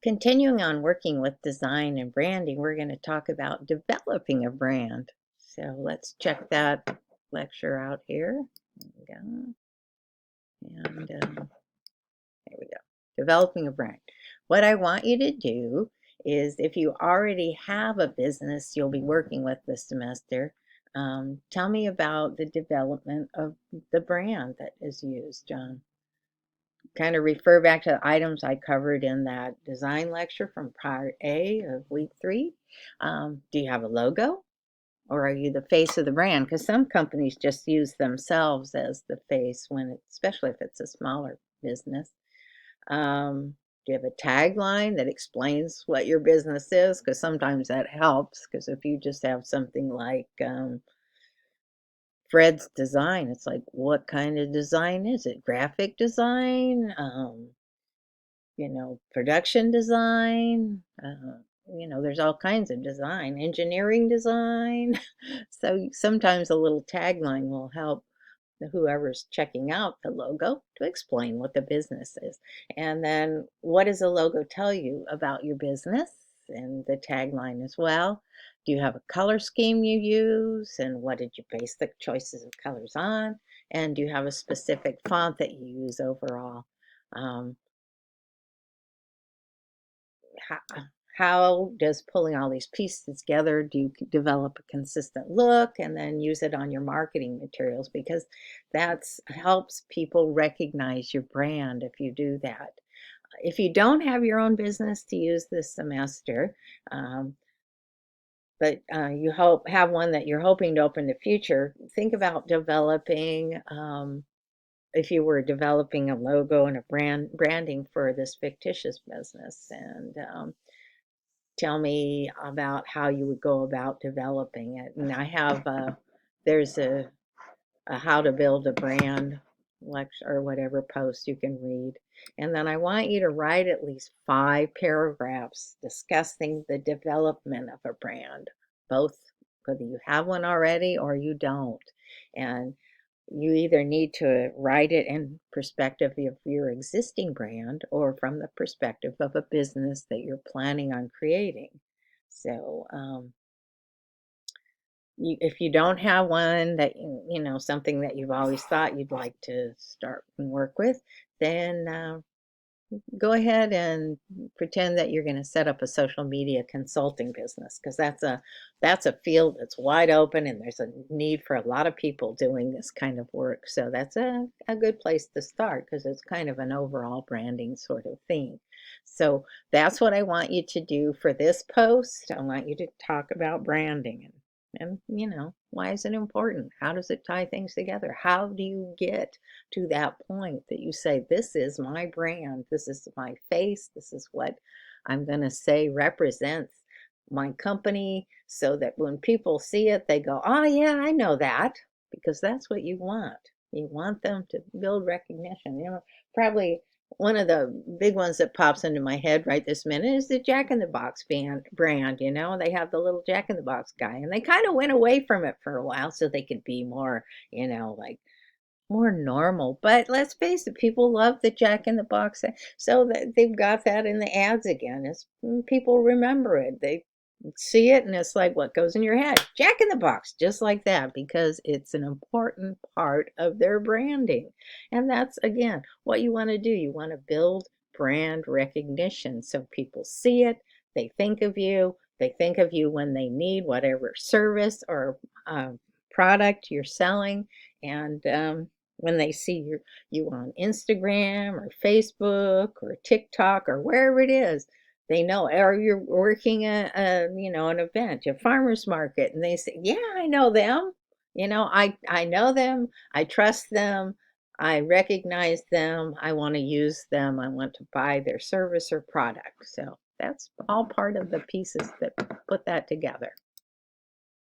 Continuing on working with design and branding, we're going to talk about developing a brand. So let's check that lecture out here. There we go. And there we go. Developing a brand. What I want you to do is, if you already have a business you'll be working with this semester, tell me about the development of the brand that is used, John. Kind of refer back to the items I covered in that design lecture from part A of week 3. Do you have a logo, or are you the face of the brand? Because some companies just use themselves as the face especially if it's a smaller business. Do you have a tagline that explains what your business is? Because sometimes that helps. Because if you just have something like Fred's design, it's like, what kind of design is it? Graphic design? Production design, there's all kinds of design, engineering design. So sometimes a little tagline will help whoever's checking out the logo to explain what the business is. And then what does a logo tell you about your business, and the tagline as well. Do you have a color scheme you use, and what did you base the choices of colors on? And do you have a specific font that you use overall? Um, how does pulling all these pieces together, do you develop a consistent look and then use it on your marketing materials? Because that helps people recognize your brand if you do that. If you don't have your own business to use this semester, but you have one that you're hoping to open in the future, think about developing, if you were developing a logo and a branding for this fictitious business, and tell me about how you would go about developing it. And I have there's a how to build a brand lecture or whatever post you can read. And then I want you to write at least 5 paragraphs discussing the development of a brand, both whether you have one already or you don't. And you either need to write it in perspective of your existing brand or from the perspective of a business that you're planning on creating. So if you don't have one that, something that you've always thought you'd like to start and work with, then go ahead and pretend that you're going to set up a social media consulting business, because that's a field that's wide open, and there's a need for a lot of people doing this kind of work. So that's a good place to start, because it's kind of an overall branding sort of theme. So that's what I want you to do for this post. I want you to talk about branding, and why is it important? How does it tie things together? How do you get to that point that you say, this is my brand, this is my face, this is what I'm going to say represents my company, so that when people see it, they go, oh yeah, I know that. Because that's what you want. You want them to build recognition. Probably one of the big ones that pops into my head right this minute is the Jack in the Box brand. They have the little Jack in the Box guy, and they kind of went away from it for a while so they could be more, like more normal. But let's face it, people love the Jack in the Box, so that they've got that in the ads again. It's people remember it. They see it, and it's like what goes in your head, Jack in the Box, just like that, because it's an important part of their branding. And that's, again, what you want to do. You want to build brand recognition, so people see it, they think of you, when they need whatever service or product you're selling. And when they see you on Instagram or Facebook or TikTok or wherever it is, they know. Or you're working an event, a farmer's market, and they say, yeah, I know them. I know them. I trust them. I recognize them. I want to use them. I want to buy their service or product. So that's all part of the pieces that put that together.